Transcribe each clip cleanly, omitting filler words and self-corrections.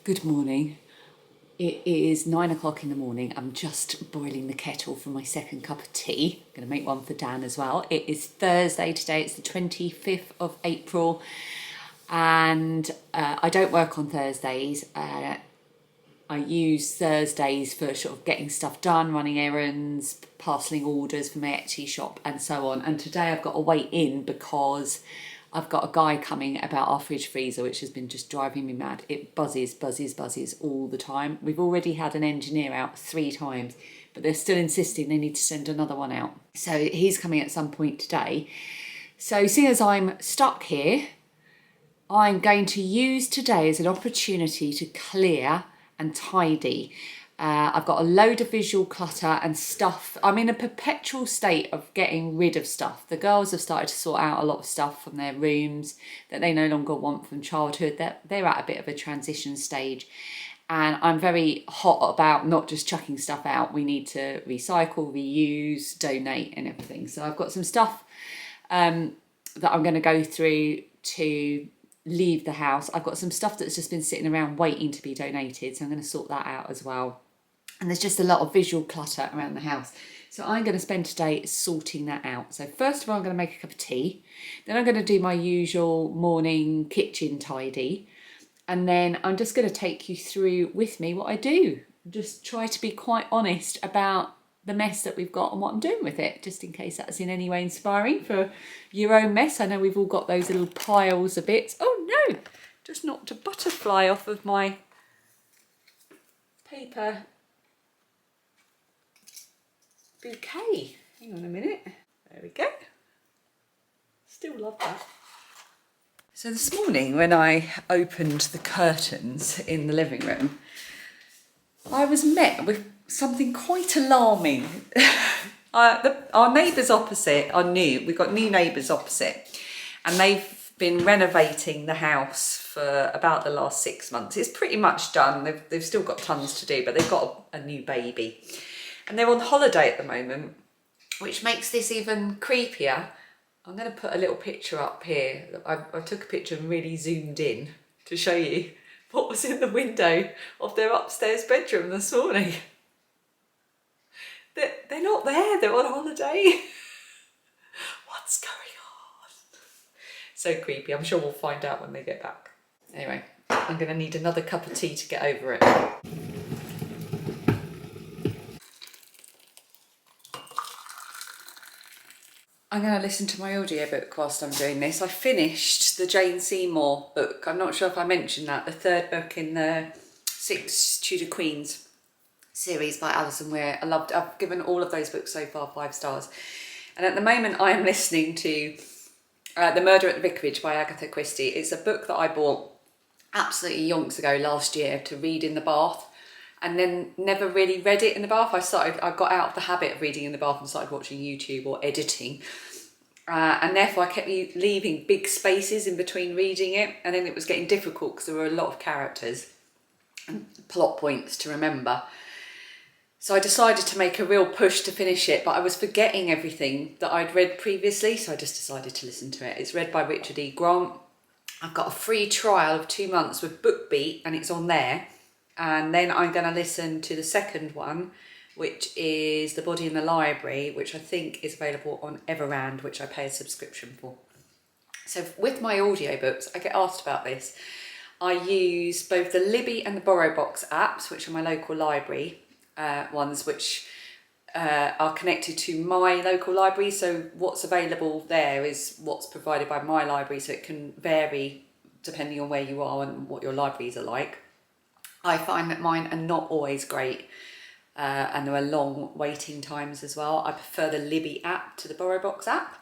Good morning. It is 9 o'clock in the morning. I'm just boiling the kettle for my second cup of tea. I'm going to make one for Dan as well. It is Thursday today. It's the 25th of April. And I don't work on Thursdays. I use Thursdays for sort of getting stuff done, running errands, parcelling orders for my Etsy shop and so on. And today I've got to wait in because I've got a guy coming about our fridge freezer, which has been just driving me mad. It buzzes all the time. We've already had an engineer out 3 times, but they're still insisting they need to send another one out. So he's coming at some point today. So seeing as I'm stuck here, I'm going to use today as an opportunity to clear and tidy. I've got a load of visual clutter and stuff. I'm in a perpetual state of getting rid of stuff. The girls have started to sort out a lot of stuff from their rooms that they no longer want from childhood. They're at a bit of a transition stage. And I'm very hot about not just chucking stuff out. We need to recycle, reuse, donate and everything. So I've got some stuff that I'm going to go through to leave the house. I've got some stuff that's just been sitting around waiting to be donated. So I'm going to sort that out as well. And there's just a lot of visual clutter around the house. So I'm going to spend today sorting that out. So first of all, I'm going to make a cup of tea. Then I'm going to do my usual morning kitchen tidy. And then I'm just going to take you through with me what I do. Just try to be quite honest about the mess that we've got and what I'm doing with it, just in case that's in any way inspiring for your own mess. I know we've all got those little piles of bits. Oh no, just knocked a butterfly off of my paper bouquet. Hang on a minute. There we go. Still love that. So this morning when I opened the curtains in the living room, I was met with something quite alarming. Our neighbours opposite are new. We've got new neighbours opposite, and they've been renovating the house for about the last 6 months. It's pretty much done. They've still got tons to do, but they've got a new baby. And they're on holiday at the moment, which makes this even creepier. I'm going to put a little picture up here. I took a picture and really zoomed in to show you what was in the window of their upstairs bedroom this morning. They're not there, they're on holiday. What's going on? So creepy. I'm sure we'll find out when they get back. Anyway, I'm going to need another cup of tea to get over it. I'm going to listen to my audiobook whilst I'm doing this. I finished the Jane Seymour book. I'm not sure if I mentioned that. The 3rd book in the 6 Tudor Queens series by Alison Weir. I've given all of those books so far 5 stars. And at the moment I am listening to The Murder at the Vicarage by Agatha Christie. It's a book that I bought absolutely yonks ago last year to read in the bath, and then never really read it in the bath. I got out of the habit of reading in the bath and started watching YouTube or editing. And therefore I kept leaving big spaces in between reading it, and then it was getting difficult because there were a lot of characters and plot points to remember. So I decided to make a real push to finish it, but I was forgetting everything that I'd read previously, so I just decided to listen to it. It's read by Richard E. Grant. I've got a free trial of 2 months with BookBeat, and it's on there. And then I'm going to listen to the second one, which is The Body in the Library, which I think is available on Everand, which I pay a subscription for. So with my audiobooks, I get asked about this. I use both the Libby and the BorrowBox apps, which are my local library ones, which are connected to my local library. So what's available there is what's provided by my library, so it can vary depending on where you are and what your libraries are like. I find that mine are not always great, and there are long waiting times as well. I prefer the Libby app to the BorrowBox app.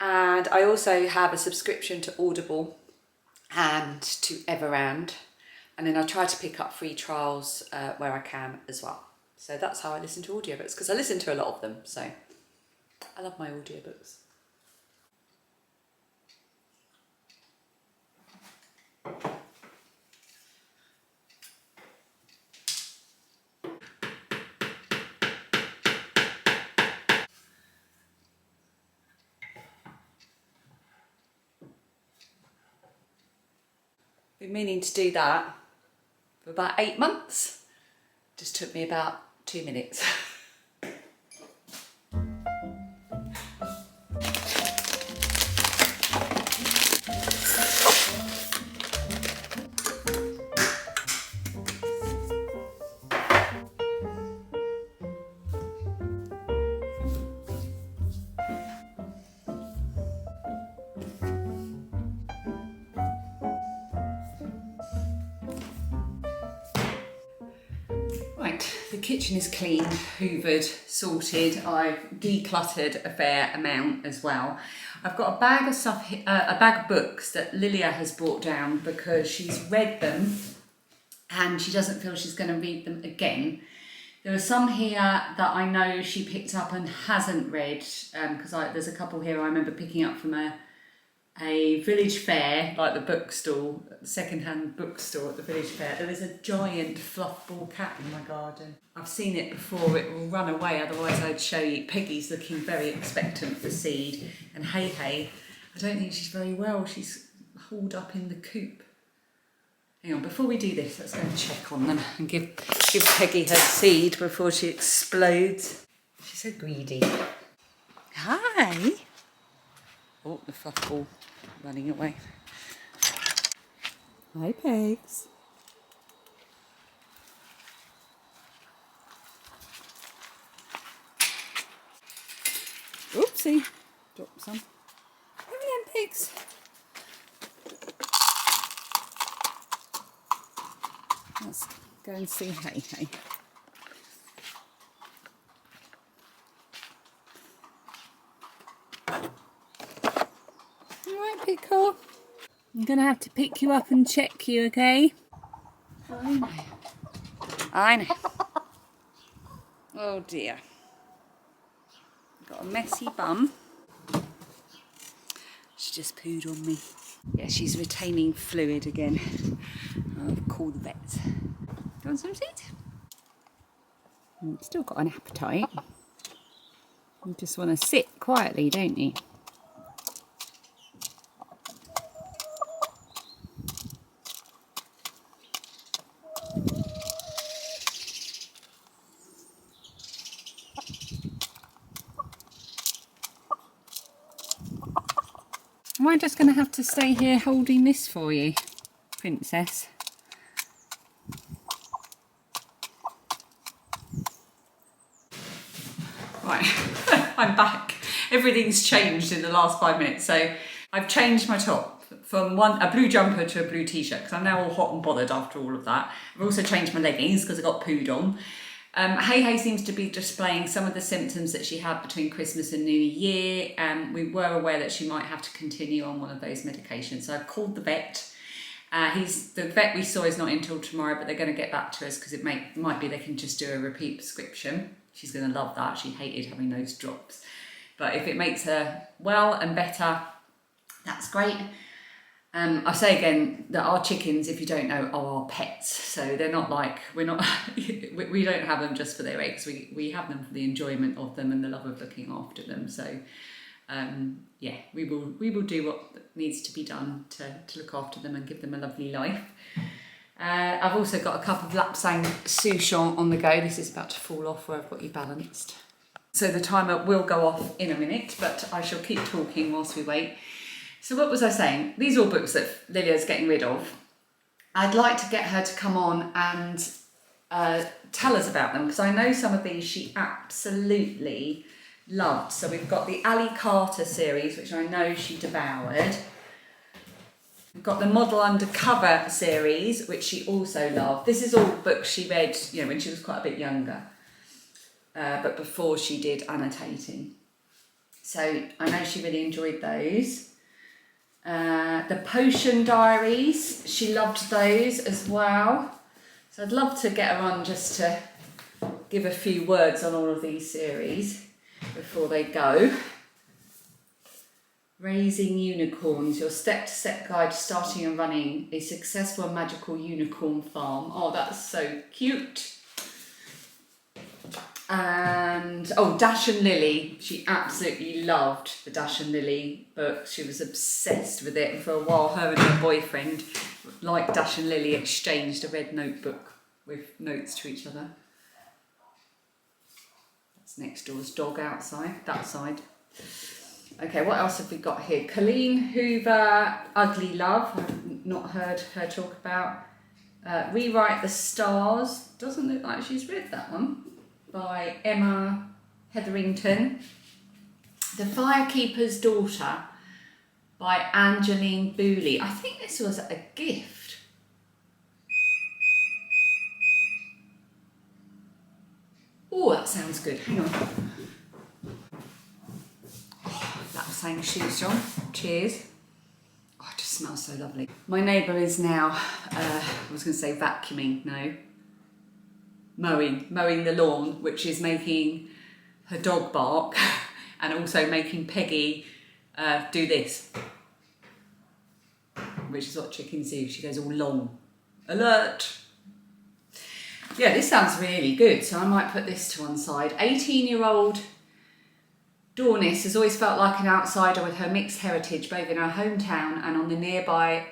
And I also have a subscription to Audible and to Everand. And then I try to pick up free trials where I can as well. So that's how I listen to audiobooks, because I listen to a lot of them. So I love my audiobooks. Been meaning to do that for about 8 months. Just took me about 2 minutes. Right, the kitchen is clean, hoovered, sorted. I've decluttered a fair amount as well. I've got a bag of stuff, a bag of books that Lilia has brought down because she's read them and she doesn't feel she's going to read them again. There are some here that I know she picked up and hasn't read, because there's a couple here I remember picking up from a village fair, like the bookstall, second-hand bookstore at the village fair. There is a giant fluff ball cat in my garden. I've seen it before, it will run away, otherwise I'd show you. Peggy's looking very expectant for seed. And Hey, I don't think she's very well. She's hauled up in the coop. Hang on, before we do this, let's go and check on them and give Peggy her seed before she explodes. She's so greedy. Hi. Oh, the fluff ball running away. Hi, Pegs. Oopsie, dropped some. Come on, Pigs. Let's go and see Hey. Alright, Pickle. I'm going to have to pick you up and check you, okay? I know. Oh dear. Got a messy bum. She just pooed on me. Yeah, she's retaining fluid again. I'll call the vet. Do you want some seed? Still got an appetite. You just want to sit quietly, don't you? Am I just going to have to stay here holding this for you, Princess? Right, I'm back. Everything's changed in the last 5 minutes. So I've changed my top from a blue jumper to a blue t-shirt because I'm now all hot and bothered after all of that. I've also changed my leggings because I got pooed on. Hey seems to be displaying some of the symptoms that she had between Christmas and New Year, and we were aware that she might have to continue on one of those medications. So I've called the vet. The vet we saw is not in till tomorrow, but they're going to get back to us because it might be they can just do a repeat prescription. She's going to love that. She hated having those drops. But if it makes her well and better, that's great. I say again that our chickens, if you don't know, are our pets. So they're not like, we don't have them just for their eggs. We have them for the enjoyment of them and the love of looking after them. So yeah, we will do what needs to be done to look after them and give them a lovely life. I've also got a cup of Lapsang Souchong on the go. This is about to fall off where I've got you balanced. So the timer will go off in a minute, but I shall keep talking whilst we wait. So what was I saying? These are all books that Lilia's getting rid of. I'd like to get her to come on and tell us about them because I know some of these she absolutely loved. So we've got the Ali Carter series, which I know she devoured. We've got the Model Undercover series, which she also loved. This is all books she read, when she was quite a bit younger, but before she did annotating. So I know she really enjoyed those. The Potion Diaries, she loved those as well. So I'd love to get her on just to give a few words on all of these series before they go. Raising Unicorns, your step-to-step guide to starting and running a successful and magical unicorn farm. Oh, that's so cute. And, oh, Dash and Lily. She absolutely loved the Dash and Lily book. She was obsessed with it. And for a while, her and her boyfriend, like Dash and Lily, exchanged a red notebook with notes to each other. That's next door's dog outside, that side. Okay, what else have we got here? Colleen Hoover, Ugly Love. I've not heard her talk about. Rewrite the Stars. Doesn't look like she's read that one. By Emma Hetherington. The Firekeeper's Daughter by Angeline Booley. I think this was a gift. Oh, that sounds good. Hang on. Oh, that was saying shoe strong. Cheers. Oh, it just smells so lovely. My neighbour is now, I was going to say vacuuming, no. Mowing the lawn, which is making her dog bark and also making Peggy do this, which is what chickens do. She goes all long. Alert! Yeah, this sounds really good, so I might put this to one side. 18-year-old Dornis has always felt like an outsider with her mixed heritage, both in her hometown and on the nearby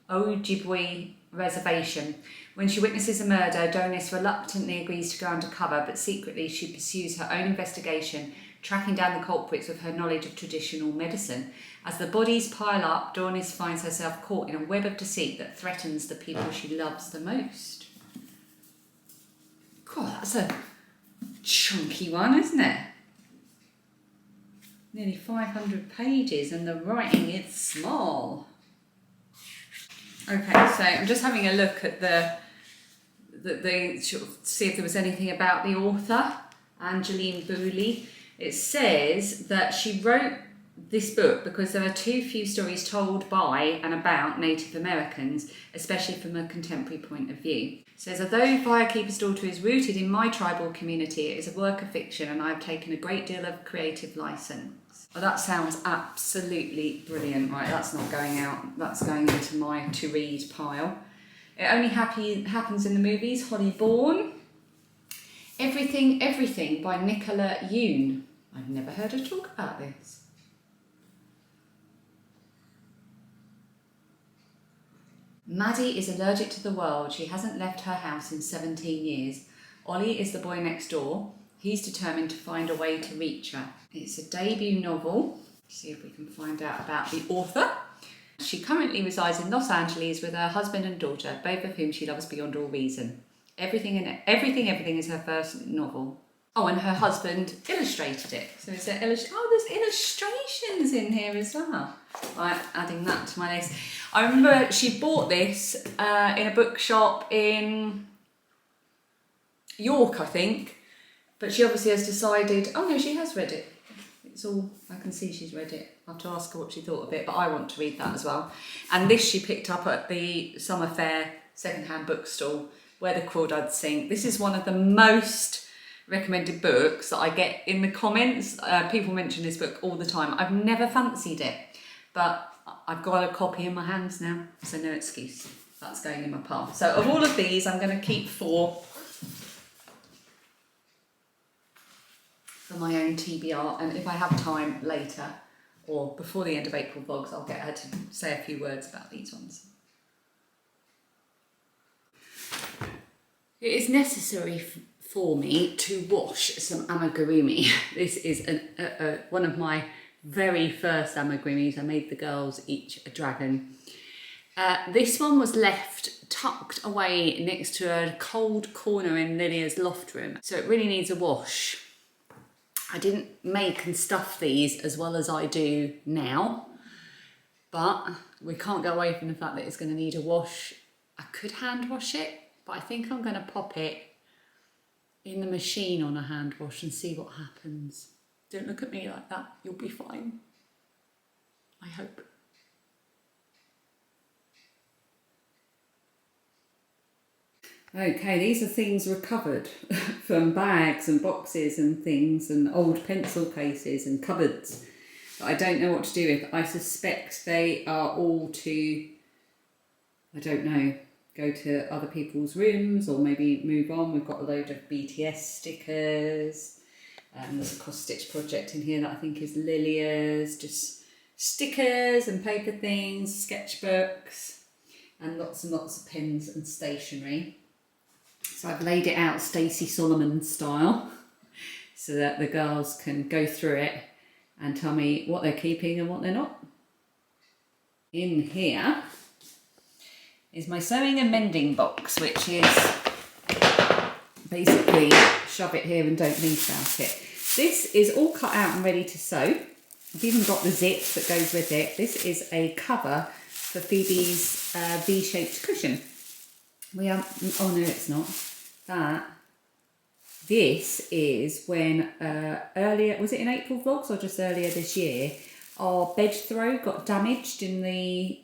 Ojibwe reservation. When she witnesses a murder, Dornis reluctantly agrees to go undercover, but secretly she pursues her own investigation, tracking down the culprits with her knowledge of traditional medicine. As the bodies pile up, Dornis finds herself caught in a web of deceit that threatens the people she loves the most. God, that's a chunky one, isn't it? Nearly 500 pages and the writing is small. Okay, so I'm just having a look at the sort of see if there was anything about the author, Angeline Booley. It says that she wrote this book because there are too few stories told by and about Native Americans, especially from a contemporary point of view. It says, although Firekeeper's Daughter is rooted in my tribal community, it is a work of fiction and I have taken a great deal of creative license. Well, that sounds absolutely brilliant. Right, that's not going out. That's going into my to-read pile. It only happens in the movies. Holly Bourne. Everything, Everything by Nicola Yoon. I've never heard her talk about this. Maddie is allergic to the world. She hasn't left her house in 17 years. Ollie is the boy next door. He's determined to find a way to reach her. It's a debut novel. See if we can find out about the author. She currently resides in Los Angeles with her husband and daughter, both of whom she loves beyond all reason. Everything is her first novel. Oh, and her husband illustrated it. So is there there's illustrations in here as well. Right, adding that to my list. I remember she bought this in a bookshop in York, I think. But she obviously has decided, oh no, she has read it. It's all, I can see she's read it. I'll have to ask her what she thought of it, but I want to read that as well. And this she picked up at the Summer Fair second-hand bookstall, Where the Crawdads Sing. This is one of the most recommended books that I get in the comments. People mention this book all the time. I've never fancied it, but I've got a copy in my hands now, so no excuse. That's going in my pile. So of all of these, I'm going to keep 4 for my own TBR, and if I have time later or before the end of April vlogs, I'll get her to say a few words about these ones. It is necessary for me to wash some amigurumi. This is one of my very first amigurumis. I made the girls each a dragon. This one was left tucked away next to a cold corner in Lydia's loft room, so it really needs a wash. I didn't make and stuff these as well as I do now, but we can't go away from the fact that it's going to need a wash. I could hand wash it, but I think I'm going to pop it in the machine on a hand wash and see what happens. Don't look at me like that, you'll be fine. I hope. Okay, these are things recovered from bags and boxes and things and old pencil cases and cupboards that I don't know what to do with. I suspect they are all to, I don't know, go to other people's rooms or maybe move on. We've got a load of BTS stickers. There's a cross-stitch project in here that I think is Lilia's, just stickers and paper things, sketchbooks, and lots of pens and stationery. So I've laid it out Stacey Solomon style so that the girls can go through it and tell me what they're keeping and what they're not. In here is my sewing and mending box, which is basically shove it here and don't think about it. This is all cut out and ready to sew. I've even got the zip that goes with it. This is a cover for Phoebe's V-shaped cushion. Oh no, it's not. This is when earlier, was it in April vlogs or just earlier this year, our bed throw got damaged in the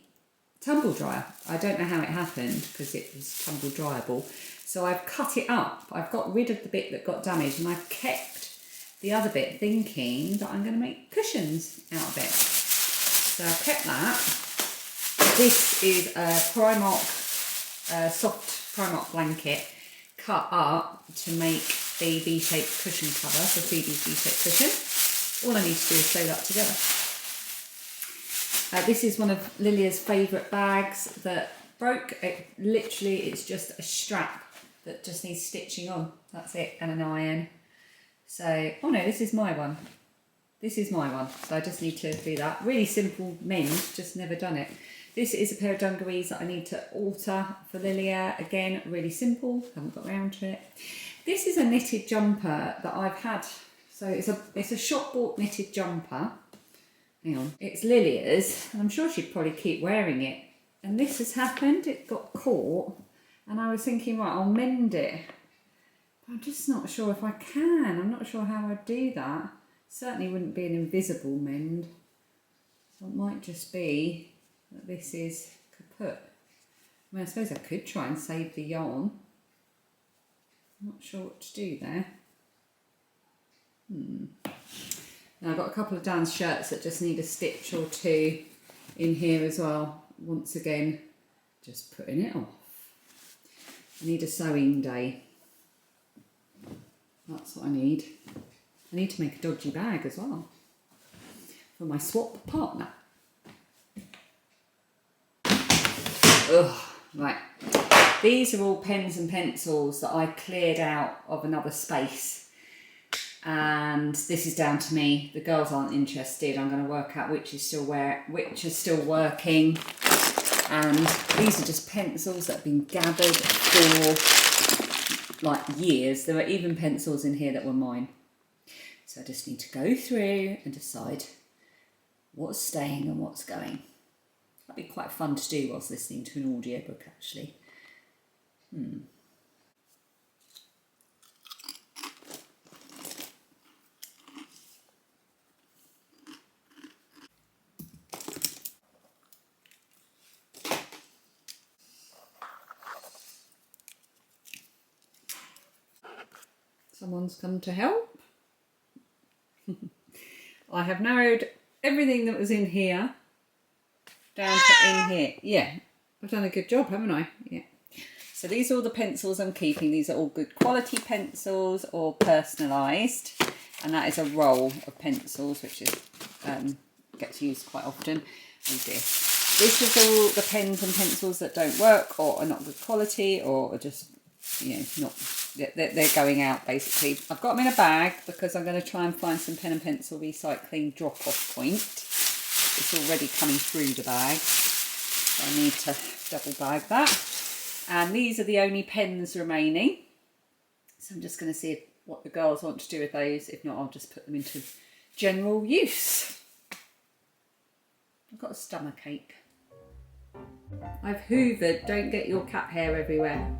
tumble dryer. I don't know how it happened because it was tumble dryable. So I've cut it up. I've got rid of the bit that got damaged and I've kept the other bit thinking that I'm going to make cushions out of it. So I've kept that. This is a Primark, soft Primark blanket cut up to make the V-shaped cushion cover for Phoebe's V-shaped cushion. All I need to do is sew that together. This is one of Lilia's favourite bags that broke. It's just a strap that just needs stitching on. That's it, and an iron. So, oh no, this is my one. This is my one. So I just need to do that. Really simple mend, just never done it. This is a pair of dungarees that I need to alter for Lilia. Again, really simple, haven't got around to it. This is a knitted jumper that I've had. So it's a shop bought knitted jumper. Hang on, it's Lilia's, and I'm sure she'd probably keep wearing it. And this has happened, it got caught, and I was thinking, right, I'll mend it. But I'm just not sure if I can. I'm not sure how I'd do that. Certainly wouldn't be an invisible mend. So it might just be that this is kaput. I mean, I suppose I could try and save the yarn. I'm not sure what to do there. Now I've got a couple of Dan's shirts that just need a stitch or two in here as well. Once again, just putting it off. I need a sewing day. That's what I need. I need to make a dodgy bag as well for my swap partner. Ugh, right. These are all pens and pencils that I cleared out of another space. And this is down to me. The girls aren't interested. I'm going to work out which is still working. And these are just pencils that have been gathered for like years. There are even pencils in here that were mine. So I just need to go through and decide what's staying and what's going. That'd be quite fun to do whilst listening to an audiobook, actually. Someone's come to help. I have narrowed everything that was in here down to in here. Yeah, I've done a good job, haven't I? Yeah. So these are all the pencils I'm keeping. These are all good quality pencils or personalised. And that is a roll of pencils, which is gets used quite often. Oh dear. This is all the pens and pencils that don't work or are not good quality or are just, you know, not... They're going out, basically. I've got them in a bag because I'm going to try and find some pen and pencil recycling drop-off point. It's already coming through the bag, so I need to double bag that. And these are the only pens remaining. So I'm just going to see what the girls want to do with those. If not, I'll just put them into general use. I've got a stomachache. I've hoovered. Don't get your cat hair everywhere.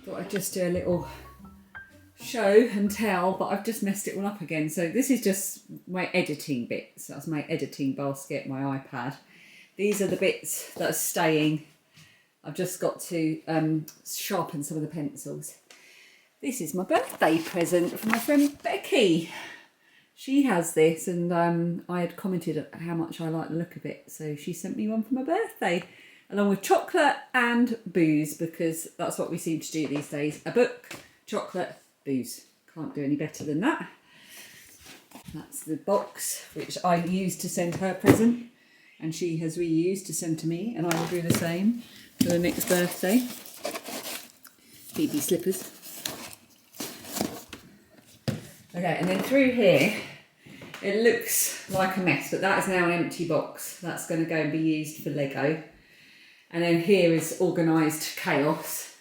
Thought I'd just do a little show and tell, but I've just messed it all up again. So this is just my editing bits. That's my editing basket, my iPad. These are the bits that are staying. I've just got to sharpen some of the pencils. This is my birthday present from my friend Becky. She has this, and I had commented how much I like the look of it, so she sent me one for my birthday, along with chocolate and booze, because that's what we seem to do these days. A book, chocolate, booze. Can't do any better than that. That's the box which I used to send her present, and she has reused to send to me, and I will do the same for the next birthday. BB slippers. Okay, and then through here, it looks like a mess, but that is now an empty box. That's going to go and be used for Lego. And then here is organised chaos.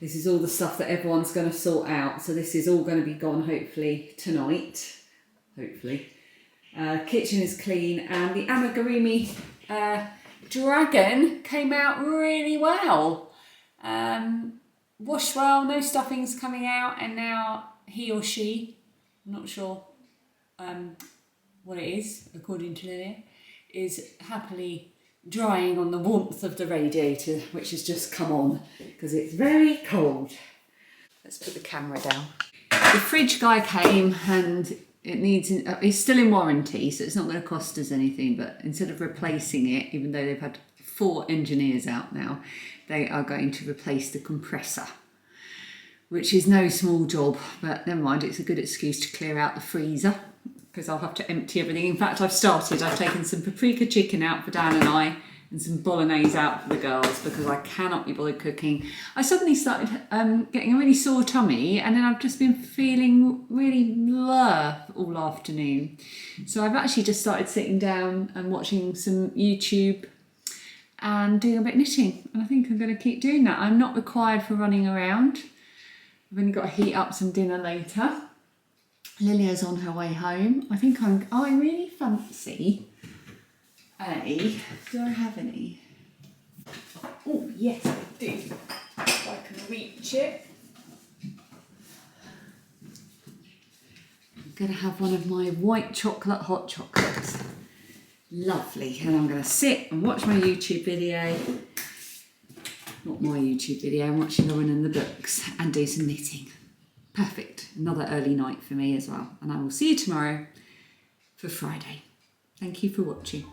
This is all the stuff that everyone's going to sort out. So this is all going to be gone hopefully tonight. Hopefully. Kitchen is clean, and the amigurumi dragon came out really well. Washed well, no stuffings coming out, and now he or she, I'm not sure what it is, according to Lilia, is happily drying on the warmth of the radiator, which has just come on because it's very cold. Let's put the camera down. The fridge guy came, and it's still in warranty, so it's not going to cost us anything, but instead of replacing it, even though they've had 4 engineers out now, they are going to replace the compressor, which is no small job, but never mind, it's a good excuse to clear out the freezer, because I'll have to empty everything. In fact, I've taken some paprika chicken out for Dan and I, and some bolognese out for the girls, because I cannot be bothered cooking. I suddenly started getting a really sore tummy, and then I've just been feeling really blur all afternoon. So I've actually just started sitting down and watching some YouTube and doing a bit of knitting, and I think I'm going to keep doing that. I'm not required for running around. I've only got to heat up some dinner later. Lilia's on her way home. I think I really fancy do I have any? Oh, yes, I do. If I can reach it. I'm going to have one of my white chocolate hot chocolates. Lovely. And I'm going to sit and watch my YouTube video. Not my YouTube video, I'm watching Lauren and the books, and do some knitting. Perfect. Another early night for me as well. And I will see you tomorrow for Friday. Thank you for watching.